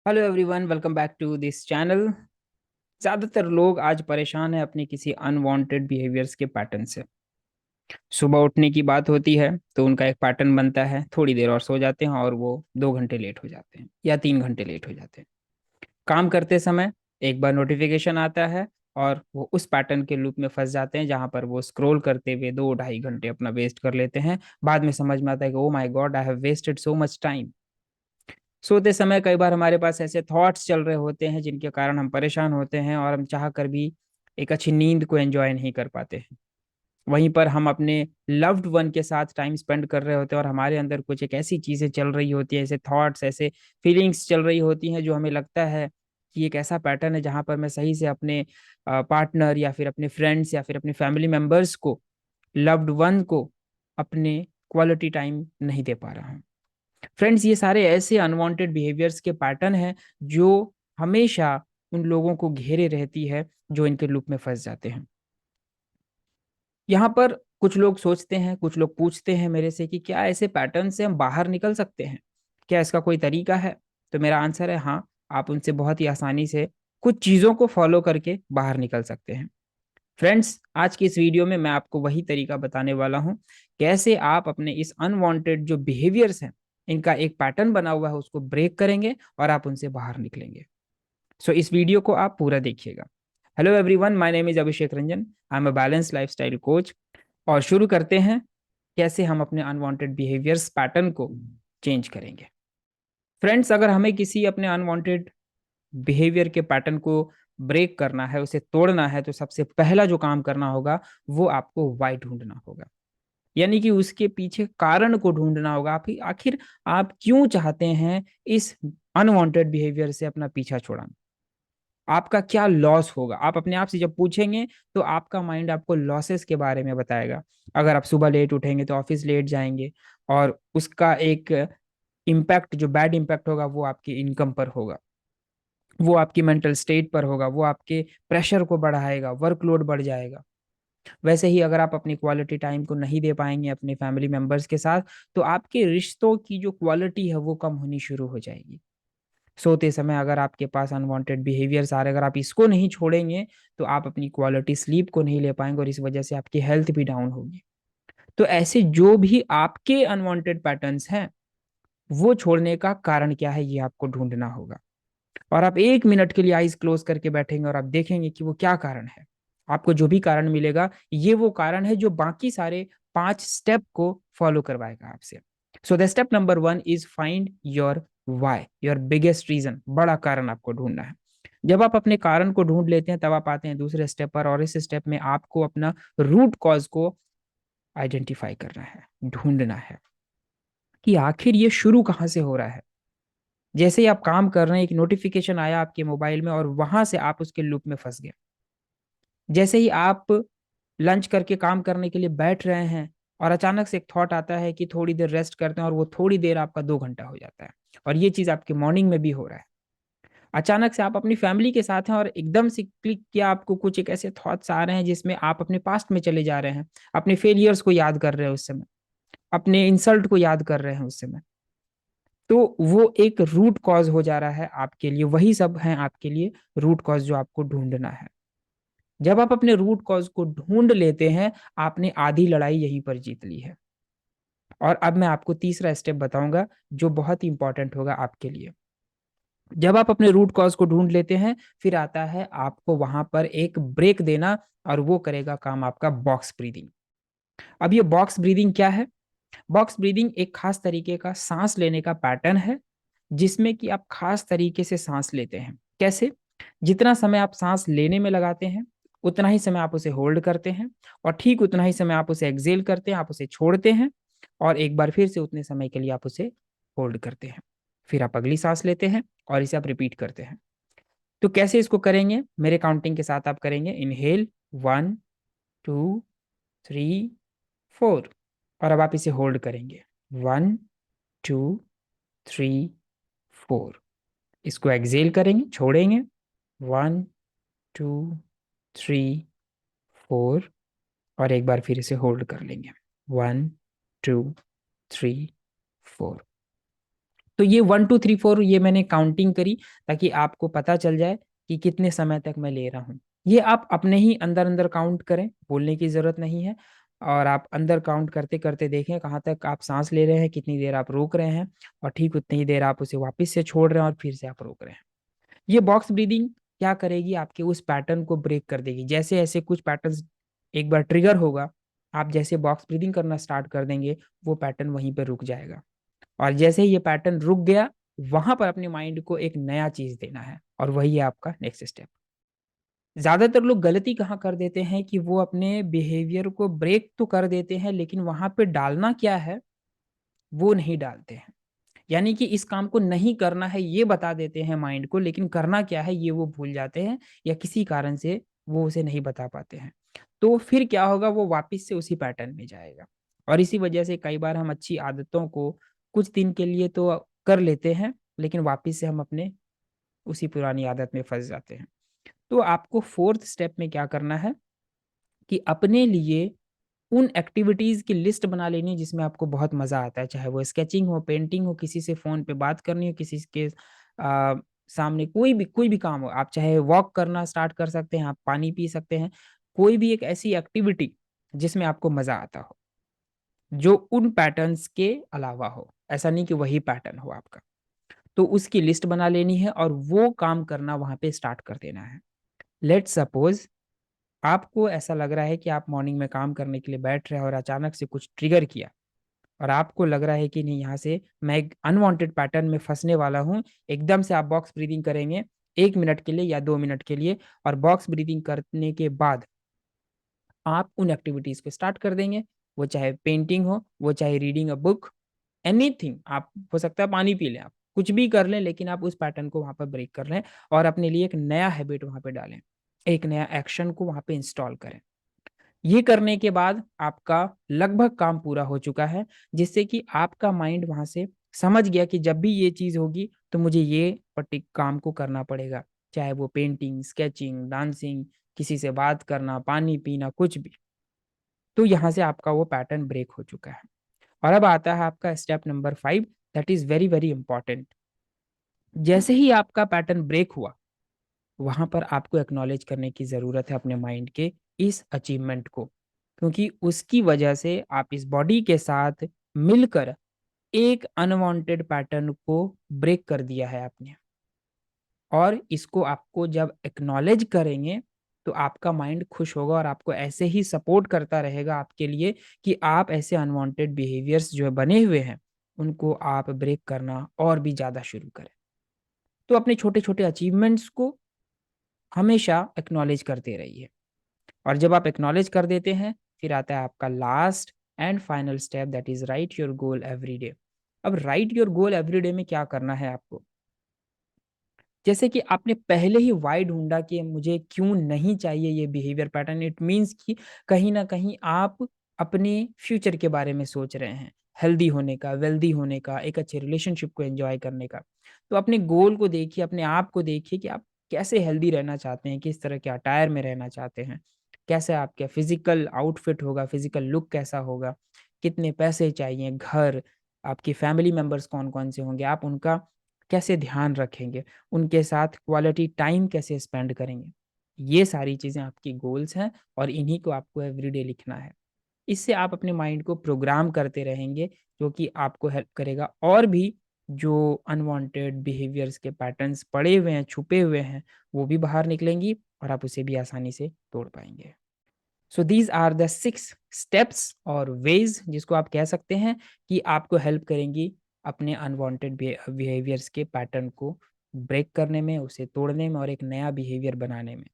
Hello everyone, welcome back to this channel. ज़्यादातर लोग आज परेशान हैं अपने किसी अनवांटेड बिहेवियर्स के पैटर्न से। सुबह उठने की बात होती है तो उनका एक पैटर्न बनता है, थोड़ी देर और सो जाते हैं और वो 2 घंटे लेट हो जाते हैं या 3 घंटे लेट हो जाते हैं। काम करते समय एक बार नोटिफिकेशन आता है और वो उस पैटर्न के लूप में फंस जाते हैं, जहां पर वो स्क्रॉल करते हुए 2-2.5 घंटे अपना वेस्ट कर लेते हैं। बाद में समझ में आता है कि oh my God, I have wasted so much time. सोते समय कई बार हमारे पास ऐसे थॉट्स चल रहे होते हैं जिनके कारण हम परेशान होते हैं और हम चाह कर भी एक अच्छी नींद को एंजॉय नहीं कर पाते हैं। वहीं पर हम अपने लव्ड वन के साथ टाइम स्पेंड कर रहे होते हैं और हमारे अंदर कुछ एक ऐसी चीजें चल रही होती है, ऐसे थॉट्स, ऐसे फीलिंग्स चल रही होती हैं जो हमें लगता है कि एक ऐसा पैटर्न है जहां पर मैं सही से अपने पार्टनर या फिर अपने फ्रेंड्स या फिर अपने फैमिली मेंबर्स को, लव्ड वन को अपने क्वालिटी टाइम नहीं दे पा रहा हूँ। फ्रेंड्स, ये सारे ऐसे अनवांटेड बिहेवियर्स के पैटर्न हैं जो हमेशा उन लोगों को घेरे रहती है जो इनके लूप में फंस जाते हैं। यहाँ पर कुछ लोग सोचते हैं, कुछ लोग पूछते हैं मेरे से कि क्या ऐसे पैटर्न से हम बाहर निकल सकते हैं, क्या इसका कोई तरीका है। तो मेरा आंसर है हाँ, आप उनसे बहुत ही आसानी से कुछ चीज़ों को फॉलो करके बाहर निकल सकते हैं। फ्रेंड्स, आज की इस वीडियो में मैं आपको वही तरीका बताने वाला हूं, कैसे आप अपने इस अनवांटेड जो बिहेवियर्स हैं, इनका एक पैटर्न बना हुआ है, उसको ब्रेक करेंगे और आप उनसे बाहर निकलेंगे। सो इस वीडियो को आप पूरा देखिएगा। Hello everyone, my name is Abhishek Ranjan. I am a balance lifestyle coach. और शुरू करते हैं, कैसे हम अपने अनवांटेड बिहेवियर्स पैटर्न को चेंज करेंगे। फ्रेंड्स, अगर हमें किसी अपने अनवांटेड बिहेवियर के पैटर्न को ब्रेक करना है, उसे तोड़ना है, तो सबसे पहला जो काम करना होगा वो आपको वाई ढूंढना होगा। यानी कि उसके पीछे कारण को ढूंढना होगा। आप आखिर आप क्यों चाहते हैं इस अनवांटेड बिहेवियर से अपना पीछा छुड़ाना। आपका क्या लॉस होगा, आप अपने आप से जब पूछेंगे तो आपका माइंड आपको लॉसेस के बारे में बताएगा। अगर आप सुबह लेट उठेंगे तो ऑफिस लेट जाएंगे, और उसका एक इम्पैक्ट, जो बैड इम्पैक्ट होगा, वो आपकी इनकम पर होगा, वो आपकी मेंटल स्टेट पर होगा, वो आपके प्रेशर को बढ़ाएगा, वर्कलोड बढ़ जाएगा। वैसे ही अगर आप अपनी क्वालिटी टाइम को नहीं दे पाएंगे अपने फैमिली मेंबर्स के साथ, तो आपके रिश्तों की जो क्वालिटी है वो कम होनी शुरू हो जाएगी। सोते समय अगर आपके पास अनवांटेड बिहेवियर्स आ रहे, अगर आप इसको नहीं छोड़ेंगे, तो आप अपनी क्वालिटी स्लीप को नहीं ले पाएंगे और इस वजह से आपकी हेल्थ भी डाउन होगी। तो ऐसे जो भी आपके अनवांटेड पैटर्न्स हैं, वो छोड़ने का कारण क्या है, ये आपको ढूंढना होगा। और आप 1 मिनट के लिए आइज क्लोज करके बैठेंगे और आप देखेंगे कि वो क्या कारण है। आपको जो भी कारण मिलेगा, ये वो कारण है जो बाकी सारे 5 स्टेप को फॉलो करवाएगा आपसे। So the step number 1 is find your why, your biggest reason. बड़ा कारण आपको ढूंढना है। जब आप अपने कारण को ढूंढ लेते हैं, तब आप आते हैं दूसरे स्टेप पर, और इस स्टेप में आपको अपना रूट कॉज को आइडेंटिफाई करना है, ढूंढना है कि आखिर ये शुरू कहाँ से हो रहा है। जैसे ही आप काम कर रहे हैं, एक नोटिफिकेशन आया आपके मोबाइल में और वहां से आप उसके लूप में फंस गए। जैसे ही आप लंच करके काम करने के लिए बैठ रहे हैं और अचानक से एक थॉट आता है कि थोड़ी देर रेस्ट करते हैं, और वो थोड़ी देर आपका 2 घंटा हो जाता है। और ये चीज आपके मॉर्निंग में भी हो रहा है। अचानक से आप अपनी फैमिली के साथ हैं और एकदम से क्लिक किया, आपको कुछ एक ऐसे थॉट्स आ रहे हैं जिसमें आप अपने पास्ट में चले जा रहे हैं, अपने फेलियर्स को याद कर रहे हैं उस समय, अपने इंसल्ट को याद कर रहे हैं उस समय। तो वो एक रूट कॉज हो जा रहा है आपके लिए, वही सब है आपके लिए रूट कॉज जो आपको ढूंढना है। जब आप अपने रूट कॉज को ढूंढ लेते हैं, आपने आधी लड़ाई यहीं पर जीत ली है। और अब मैं आपको तीसरा स्टेप बताऊंगा जो बहुत ही इंपॉर्टेंट होगा आपके लिए। जब आप अपने रूट कॉज को ढूंढ लेते हैं, फिर आता है आपको वहां पर एक ब्रेक देना, और वो करेगा काम आपका बॉक्स ब्रीदिंग। अब ये बॉक्स ब्रीदिंग क्या है? बॉक्स ब्रीदिंग एक खास तरीके का सांस लेने का पैटर्न है, जिसमें कि आप खास तरीके से सांस लेते हैं। कैसे? जितना समय आप सांस लेने में लगाते हैं, उतना ही समय आप उसे होल्ड करते हैं, और ठीक उतना ही समय आप उसे एक्सेल करते हैं, आप उसे छोड़ते हैं, और एक बार फिर से उतने समय के लिए आप उसे होल्ड करते हैं। फिर आप अगली सांस लेते हैं और इसे आप रिपीट करते हैं। तो कैसे इसको करेंगे? मेरे काउंटिंग के साथ आप करेंगे। इनहेल 1, 2, 3, 4, और अब आप इसे होल्ड करेंगे। 1, 2, 3, 4। इसको एक्सेल करेंगे, छोड़ेंगे। 1, 2, 3, 4, और एक बार फिर इसे होल्ड कर लेंगे। 1, 2, 3, 4। तो ये 1 2 3 4 ये मैंने काउंटिंग करी ताकि आपको पता चल जाए कि कितने समय तक मैं ले रहा हूँ। ये आप अपने ही अंदर अंदर काउंट करें, बोलने की जरूरत नहीं है। और आप अंदर काउंट करते करते देखें कहाँ तक आप सांस ले रहे हैं, कितनी देर आप रोक रहे हैं, और ठीक उतनी ही देर आप उसे वापस से छोड़ रहे हैं और फिर से आप रोक रहे हैं। ये बॉक्स ब्रीदिंग क्या करेगी, आपके उस पैटर्न को ब्रेक कर देगी। जैसे ऐसे कुछ पैटर्न्स एक बार ट्रिगर होगा, आप जैसे बॉक्स ब्रीदिंग करना स्टार्ट कर देंगे, वो पैटर्न वहीं पर रुक जाएगा। और जैसे ही ये पैटर्न रुक गया, वहां पर अपने माइंड को एक नया चीज देना है, और वही है आपका नेक्स्ट स्टेप। ज्यादातर लोग गलती कहाँ कर देते हैं कि वो अपने बिहेवियर को ब्रेक तो कर देते हैं, लेकिन वहां पे डालना क्या है वो नहीं डालते हैं। यानी कि इस काम को नहीं करना है ये बता देते हैं माइंड को, लेकिन करना क्या है ये वो भूल जाते हैं, या किसी कारण से वो उसे नहीं बता पाते हैं। तो फिर क्या होगा, वो वापस से उसी पैटर्न में जाएगा। और इसी वजह से कई बार हम अच्छी आदतों को कुछ दिन के लिए तो कर लेते हैं, लेकिन वापस से हम अपने उसी पुरानी आदत में फंस जाते हैं। तो आपको फोर्थ स्टेप में क्या करना है कि अपने लिए उन एक्टिविटीज की लिस्ट बना लेनी है जिसमें आपको बहुत मजा आता है, चाहे वो स्केचिंग हो, पेंटिंग हो, किसी से फोन पे बात करनी हो, किसी के सामने कोई भी काम हो। आप चाहे वॉक करना स्टार्ट कर सकते हैं, आप पानी पी सकते हैं, कोई भी एक ऐसी एक्टिविटी जिसमें आपको मजा आता हो, जो उन पैटर्न्स के अलावा हो, ऐसा नहीं कि वही पैटर्न हो आपका। तो उसकी लिस्ट बना लेनी है और वो काम करना वहां पे स्टार्ट कर देना है। लेट्स सपोज आपको ऐसा लग रहा है कि आप मॉर्निंग में काम करने के लिए बैठ रहे हैं और अचानक से कुछ ट्रिगर किया, और आपको लग रहा है कि नहीं, यहाँ से मैं एक अनवांटेड पैटर्न में फंसने वाला हूँ। एकदम से आप बॉक्स ब्रीदिंग करेंगे 1 मिनट के लिए या 2 मिनट के लिए, और बॉक्स ब्रीदिंग करने के बाद आप उन एक्टिविटीज को स्टार्ट कर देंगे। वो चाहे पेंटिंग हो, वो चाहे रीडिंग अ बुक, एनीथिंग। आप हो सकता है पानी पी लें, आप कुछ भी कर लें, लेकिन आप उस पैटर्न को वहां पर ब्रेक कर लें और अपने लिए एक नया हैबिट वहां पे डालें, एक नया एक्शन को वहां पे इंस्टॉल करें। ये करने के बाद आपका लगभग काम पूरा हो चुका है, जिससे कि आपका माइंड वहां से समझ गया कि जब भी ये चीज होगी तो मुझे ये पर्टिक काम को करना पड़ेगा, चाहे वो पेंटिंग, स्केचिंग, डांसिंग, किसी से बात करना, पानी पीना, कुछ भी। तो यहाँ से आपका वो पैटर्न ब्रेक हो चुका है। और अब आता है आपका step number 5, that is very very important. जैसे ही आपका पैटर्न ब्रेक हुआ, वहां पर आपको एक्नॉलेज करने की जरूरत है अपने माइंड के इस अचीवमेंट को, क्योंकि उसकी वजह से आप इस बॉडी के साथ मिलकर एक अनवांटेड पैटर्न को ब्रेक कर दिया है आपने। और इसको आपको जब एक्नॉलेज करेंगे तो आपका माइंड खुश होगा और आपको ऐसे ही सपोर्ट करता रहेगा आपके लिए कि आप ऐसे अनवांटेड बिहेवियर्स जो बने हुए हैं उनको आप ब्रेक करना और भी ज़्यादा शुरू करें। तो अपने छोटे छोटे अचीवमेंट्स को हमेशा एक्नॉलेज करते रहिए। और जब आप एक्नॉलेज कर देते हैं, फिर आता है आपका last and final step, that is write your goal every day. अब write your goal every day में क्या करना है आपको, जैसे कि आपने पहले ही वाई ढूंढा कि मुझे क्यों नहीं चाहिए ये बिहेवियर पैटर्न, इट मीन्स कि कहीं ना कहीं आप अपने फ्यूचर के बारे में सोच रहे हैं, हेल्दी होने का, वेल्दी होने का, एक अच्छे रिलेशनशिप को एंजॉय करने का। तो अपने गोल को देखिए, अपने आप को देखिए कि आप कैसे हेल्दी रहना चाहते हैं, किस तरह के अटायर में रहना चाहते हैं, कैसे आपका फिजिकल आउटफिट होगा, फिजिकल लुक कैसा होगा, कितने पैसे चाहिए, घर, आपकी फैमिली मेंबर्स कौन कौन से होंगे, आप उनका कैसे ध्यान रखेंगे, उनके साथ क्वालिटी टाइम कैसे स्पेंड करेंगे। ये सारी चीज़ें आपकी गोल्स हैं और इन्हीं को आपको एवरीडे लिखना है। इससे आप अपने माइंड को प्रोग्राम करते रहेंगे, जो कि आपको हेल्प करेगा और भी जो अनवांटेड बिहेवियर्स के पैटर्न्स पड़े हुए हैं, छुपे हुए हैं, वो भी बाहर निकलेंगी और आप उसे भी आसानी से तोड़ पाएंगे। So these are the 6 steps और वेज जिसको आप कह सकते हैं कि आपको हेल्प करेंगी अपने अनवांटेड बिहेवियर्स के पैटर्न को ब्रेक करने में, उसे तोड़ने में और एक नया बिहेवियर बनाने में।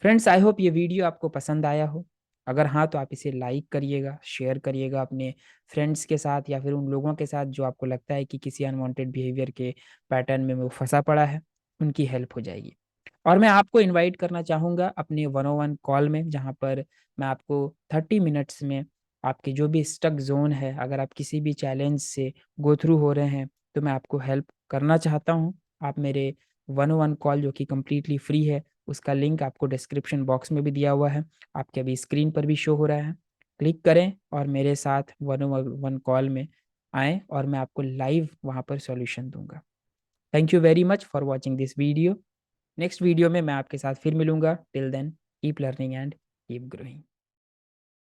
फ्रेंड्स, आई होप ये वीडियो आपको पसंद आया हो। अगर हाँ तो आप इसे लाइक करिएगा, शेयर करिएगा अपने फ्रेंड्स के साथ या फिर उन लोगों के साथ जो आपको लगता है कि किसी अनवांटेड बिहेवियर के पैटर्न में वो फंसा पड़ा है, उनकी हेल्प हो जाएगी। और मैं आपको इनवाइट करना चाहूँगा अपने 101 कॉल में, जहाँ पर मैं आपको 30 मिनट्स में आपके जो भी स्टक जोन है, अगर आप किसी भी चैलेंज से गो थ्रू हो रहे हैं, तो मैं आपको हेल्प करना चाहता हूँ। आप मेरे 101 कॉल जो कि कम्प्लीटली फ्री है, उसका लिंक आपको डिस्क्रिप्शन बॉक्स में भी दिया हुआ है, आपके अभी स्क्रीन पर भी शो हो रहा है। क्लिक करें और मेरे साथ 101 कॉल में आएँ और मैं आपको लाइव वहाँ पर सॉल्यूशन दूँगा। Thank you very much for watching this video. Next video में मैं आपके साथ फिर मिलूँगा। Till then keep learning and keep growing.